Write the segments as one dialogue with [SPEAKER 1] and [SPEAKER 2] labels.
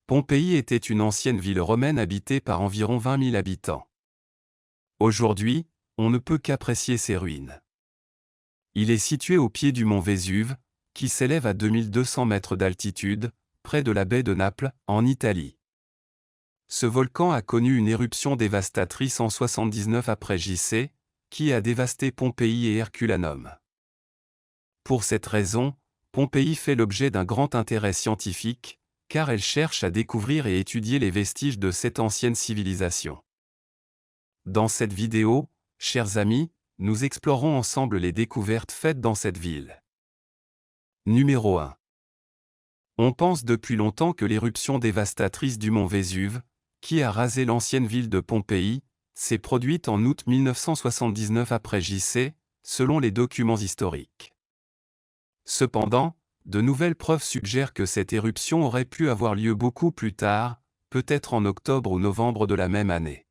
[SPEAKER 1] Pompéi était une ancienne ville romaine habitée par environ 20 000 habitants. Aujourd'hui, on ne peut qu'apprécier ses ruines. Il est situé au pied du mont Vésuve, qui s'élève à 2200 mètres d'altitude, près de la baie de Naples, en Italie. Ce volcan a connu une éruption dévastatrice en 79 après JC, qui a dévasté Pompéi et Herculanum. Pour cette raison, Pompéi fait l'objet d'un grand intérêt scientifique, car elle cherche à découvrir et étudier les vestiges de cette ancienne civilisation. Dans cette vidéo, chers amis, nous explorons ensemble les découvertes faites dans cette ville. Numéro 1. On pense depuis longtemps que l'éruption dévastatrice du mont Vésuve, qui a rasé l'ancienne ville de Pompéi, s'est produite en août 1979 après JC, selon les documents historiques. Cependant, de nouvelles preuves suggèrent que cette éruption aurait pu avoir lieu beaucoup plus tard, peut-être en octobre ou novembre de la même année.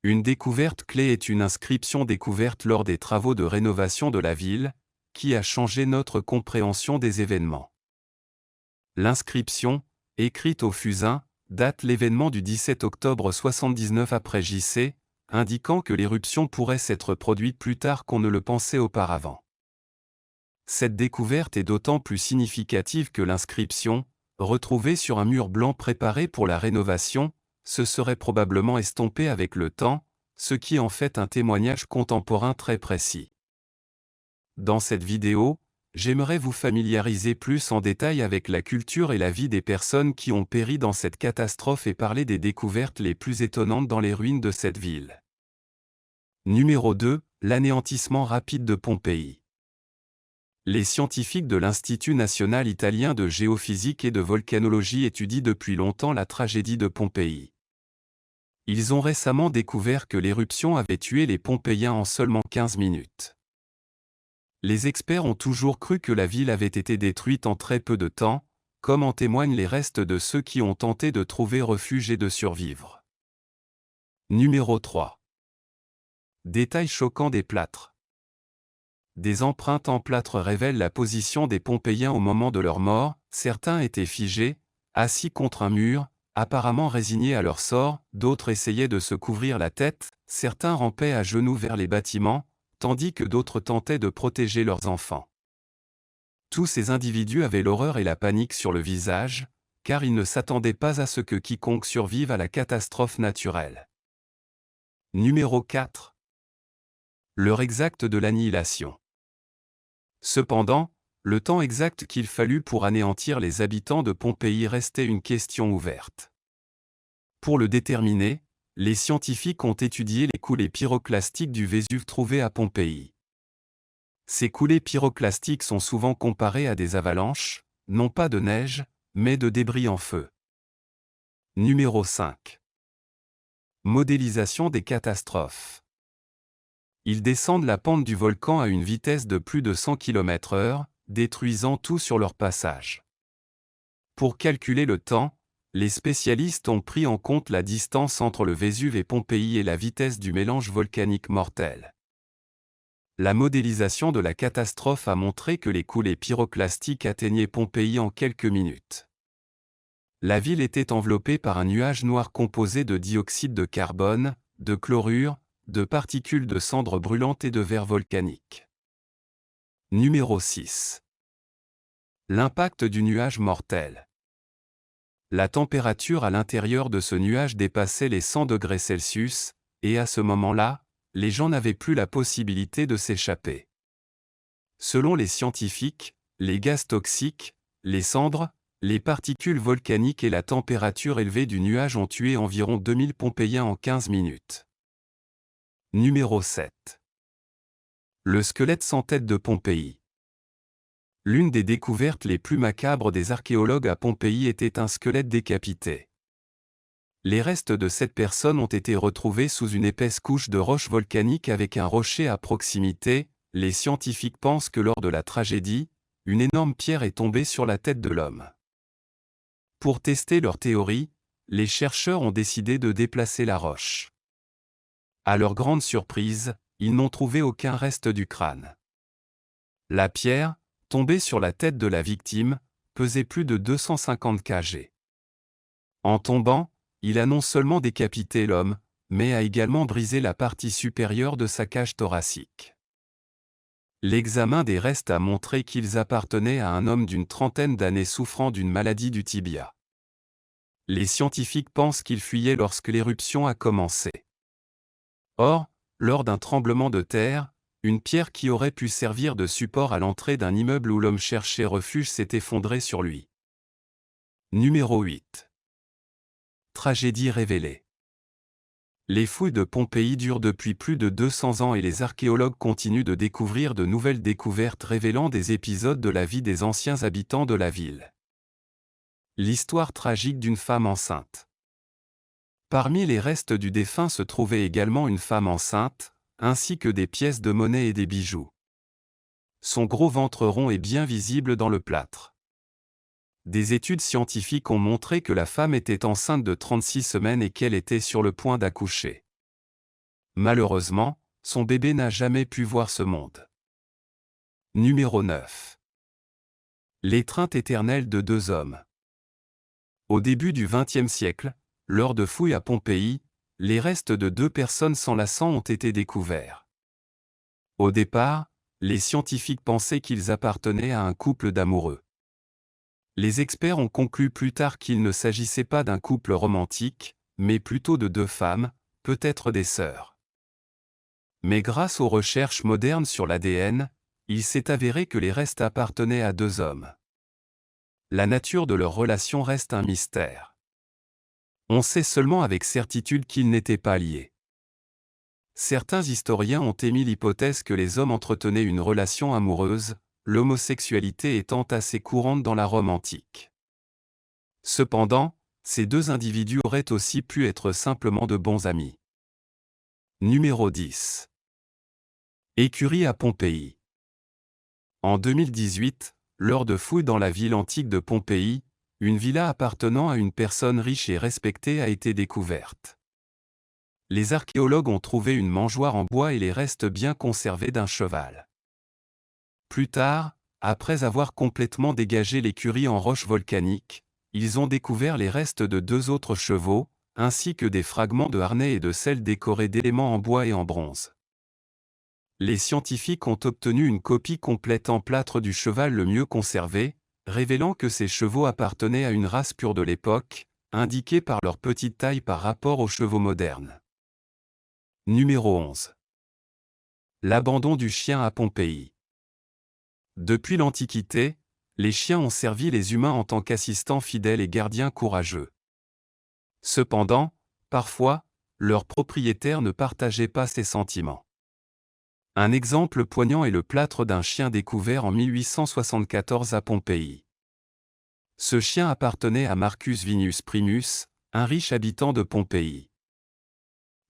[SPEAKER 1] Une découverte clé est une inscription découverte lors des travaux de rénovation de la ville, qui a changé notre compréhension des événements. L'inscription, écrite au fusain, date l'événement du 17 octobre 79 après JC, indiquant que l'éruption pourrait s'être produite plus tard qu'on ne le pensait auparavant. Cette découverte est d'autant plus significative que l'inscription, retrouvée sur un mur blanc préparé pour la rénovation, se serait probablement estompée avec le temps, ce qui en fait un témoignage contemporain très précis. Dans cette vidéo, j'aimerais vous familiariser plus en détail avec la culture et la vie des personnes qui ont péri dans cette catastrophe et parler des découvertes les plus étonnantes dans les ruines de cette ville. Numéro 2. L'anéantissement rapide de Pompéi. Les scientifiques de l'Institut national italien de géophysique et de volcanologie étudient depuis longtemps la tragédie de Pompéi. Ils ont récemment découvert que l'éruption avait tué les Pompéiens en seulement 15 minutes. Les experts ont toujours cru que la ville avait été détruite en très peu de temps, comme en témoignent les restes de ceux qui ont tenté de trouver refuge et de survivre. Numéro 3. Détail choquant des plâtres. Des empreintes en plâtre révèlent la position des Pompéiens au moment de leur mort, certains étaient figés, assis contre un mur, apparemment résignés à leur sort, d'autres essayaient de se couvrir la tête, certains rampaient à genoux vers les bâtiments, tandis que d'autres tentaient de protéger leurs enfants. Tous ces individus avaient l'horreur et la panique sur le visage, car ils ne s'attendaient pas à ce que quiconque survive à la catastrophe naturelle. Numéro 4. L'heure exacte de l'annihilation. Cependant, le temps exact qu'il fallut pour anéantir les habitants de Pompéi restait une question ouverte. Pour le déterminer, les scientifiques ont étudié les coulées pyroclastiques du Vésuve trouvées à Pompéi. Ces coulées pyroclastiques sont souvent comparées à des avalanches, non pas de neige, mais de débris en feu. Numéro 5. Modélisation des catastrophes. Ils descendent la pente du volcan à une vitesse de plus de 100 km/h, détruisant tout sur leur passage. Pour calculer le temps, les spécialistes ont pris en compte la distance entre le Vésuve et Pompéi et la vitesse du mélange volcanique mortel. La modélisation de la catastrophe a montré que les coulées pyroclastiques atteignaient Pompéi en quelques minutes. La ville était enveloppée par un nuage noir composé de dioxyde de carbone, de chlorure, de particules de cendres brûlantes et de verre volcanique. Numéro 6. L'impact du nuage mortel. La température à l'intérieur de ce nuage dépassait les 100 degrés Celsius, et à ce moment-là, les gens n'avaient plus la possibilité de s'échapper. Selon les scientifiques, les gaz toxiques, les cendres, les particules volcaniques et la température élevée du nuage ont tué environ 2000 Pompéiens en 15 minutes. Numéro 7. Le squelette sans tête de Pompéi. L'une des découvertes les plus macabres des archéologues à Pompéi était un squelette décapité. Les restes de cette personne ont été retrouvés sous une épaisse couche de roches volcaniques avec un rocher à proximité. Les scientifiques pensent que lors de la tragédie, une énorme pierre est tombée sur la tête de l'homme. Pour tester leur théorie, les chercheurs ont décidé de déplacer la roche. À leur grande surprise, ils n'ont trouvé aucun reste du crâne. La pierre, tombée sur la tête de la victime, pesait plus de 250 kg. En tombant, il a non seulement décapité l'homme, mais a également brisé la partie supérieure de sa cage thoracique. L'examen des restes a montré qu'ils appartenaient à un homme d'une trentaine d'années souffrant d'une maladie du tibia. Les scientifiques pensent qu'il fuyait lorsque l'éruption a commencé. Or, lors d'un tremblement de terre, une pierre qui aurait pu servir de support à l'entrée d'un immeuble où l'homme cherchait refuge s'est effondrée sur lui. Numéro 8. Tragédie révélée. Les fouilles de Pompéi durent depuis plus de 200 ans et les archéologues continuent de découvrir de nouvelles découvertes révélant des épisodes de la vie des anciens habitants de la ville. L'histoire tragique d'une femme enceinte. Parmi les restes du défunt se trouvait également une femme enceinte, ainsi que des pièces de monnaie et des bijoux. Son gros ventre rond est bien visible dans le plâtre. Des études scientifiques ont montré que la femme était enceinte de 36 semaines et qu'elle était sur le point d'accoucher. Malheureusement, son bébé n'a jamais pu voir ce monde. Numéro 9. L'étreinte éternelle de deux hommes. Au début du XXe siècle, lors de fouilles à Pompéi, les restes de deux personnes s'enlaçant ont été découverts. Au départ, les scientifiques pensaient qu'ils appartenaient à un couple d'amoureux. Les experts ont conclu plus tard qu'il ne s'agissait pas d'un couple romantique, mais plutôt de deux femmes, peut-être des sœurs. Mais grâce aux recherches modernes sur l'ADN, il s'est avéré que les restes appartenaient à deux hommes. La nature de leur relation reste un mystère. On sait seulement avec certitude qu'ils n'étaient pas liés. Certains historiens ont émis l'hypothèse que les hommes entretenaient une relation amoureuse, l'homosexualité étant assez courante dans la Rome antique. Cependant, ces deux individus auraient aussi pu être simplement de bons amis. Numéro 10. Écurie à Pompéi. En 2018, lors de fouilles dans la ville antique de Pompéi, une villa appartenant à une personne riche et respectée a été découverte. Les archéologues ont trouvé une mangeoire en bois et les restes bien conservés d'un cheval. Plus tard, après avoir complètement dégagé l'écurie en roche volcanique, ils ont découvert les restes de deux autres chevaux, ainsi que des fragments de harnais et de selles décorés d'éléments en bois et en bronze. Les scientifiques ont obtenu une copie complète en plâtre du cheval le mieux conservé, révélant que ces chevaux appartenaient à une race pure de l'époque, indiquée par leur petite taille par rapport aux chevaux modernes. Numéro 11. L'abandon du chien à Pompéi. Depuis l'Antiquité, les chiens ont servi les humains en tant qu'assistants fidèles et gardiens courageux. Cependant, parfois, leurs propriétaires ne partageaient pas ces sentiments. Un exemple poignant est le plâtre d'un chien découvert en 1874 à Pompéi. Ce chien appartenait à Marcus Vinus Primus, un riche habitant de Pompéi.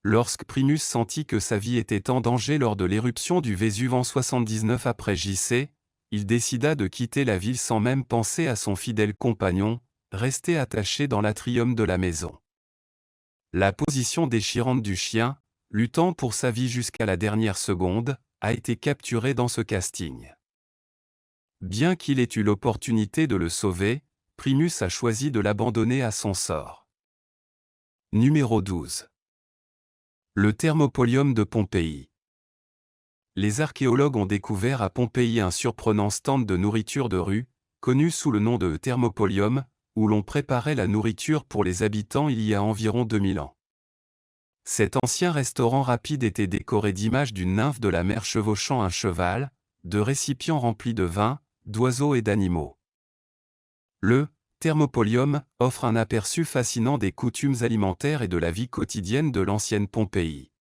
[SPEAKER 1] Lorsque Primus sentit que sa vie était en danger lors de l'éruption du Vésuve en 79 après JC, il décida de quitter la ville sans même penser à son fidèle compagnon, resté attaché dans l'atrium de la maison. La position déchirante du chien, luttant pour sa vie jusqu'à la dernière seconde, a été capturée dans ce casting. Bien qu'il ait eu l'opportunité de le sauver, Primus a choisi de l'abandonner à son sort. Numéro 12. Le Thermopolium de Pompéi. Les archéologues ont découvert à Pompéi un surprenant stand de nourriture de rue, connu sous le nom de Thermopolium, où l'on préparait la nourriture pour les habitants il y a environ 2000 ans. Cet ancien restaurant rapide était décoré d'images d'une nymphe de la mer chevauchant un cheval, de récipients remplis de vin, d'oiseaux et d'animaux. Le Thermopolium offre un aperçu fascinant des coutumes alimentaires et de la vie quotidienne de l'ancienne Pompéi.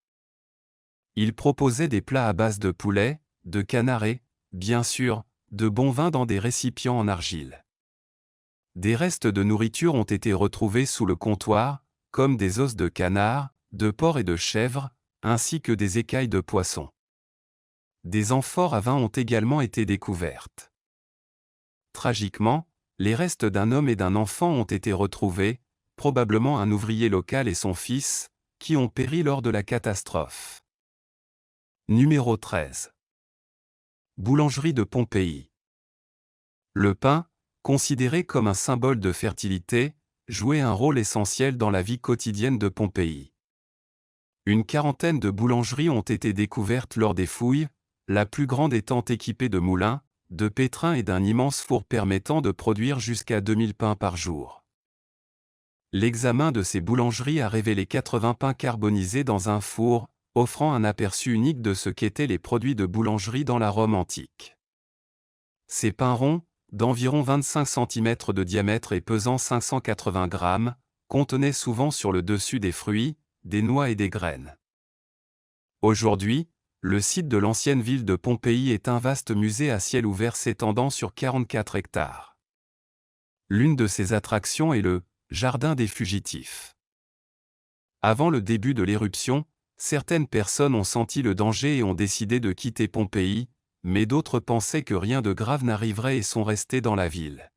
[SPEAKER 1] Il proposait des plats à base de poulet, de canard et, bien sûr, de bon vin dans des récipients en argile. Des restes de nourriture ont été retrouvés sous le comptoir, comme des os de canard, de porc et de chèvre, ainsi que des écailles de poisson. Des amphores à vin ont également été découvertes. Tragiquement, les restes d'un homme et d'un enfant ont été retrouvés, probablement un ouvrier local et son fils, qui ont péri lors de la catastrophe. Numéro 13. Boulangerie de Pompéi. Le pain, considéré comme un symbole de fertilité, jouaient un rôle essentiel dans la vie quotidienne de Pompéi. Une quarantaine de boulangeries ont été découvertes lors des fouilles, la plus grande étant équipée de moulins, de pétrins et d'un immense four permettant de produire jusqu'à 2000 pains par jour. L'examen de ces boulangeries a révélé 80 pains carbonisés dans un four, offrant un aperçu unique de ce qu'étaient les produits de boulangerie dans la Rome antique. Ces pains ronds, d'environ 25 cm de diamètre et pesant 580 grammes, contenaient souvent sur le dessus des fruits, des noix et des graines. Aujourd'hui, le site de l'ancienne ville de Pompéi est un vaste musée à ciel ouvert s'étendant sur 44 hectares. L'une de ses attractions est le « Jardin des fugitifs ». Avant le début de l'éruption, certaines personnes ont senti le danger et ont décidé de quitter Pompéi, mais d'autres pensaient que rien de grave n'arriverait et sont restés dans la ville.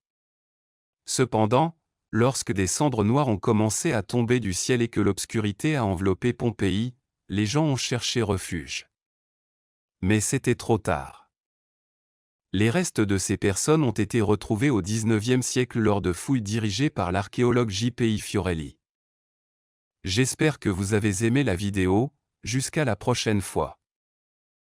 [SPEAKER 1] Cependant, lorsque des cendres noires ont commencé à tomber du ciel et que l'obscurité a enveloppé Pompéi, les gens ont cherché refuge. Mais c'était trop tard. Les restes de ces personnes ont été retrouvés au XIXe siècle lors de fouilles dirigées par l'archéologue J.P.I. Fiorelli. J'espère que vous avez aimé la vidéo, jusqu'à la prochaine fois.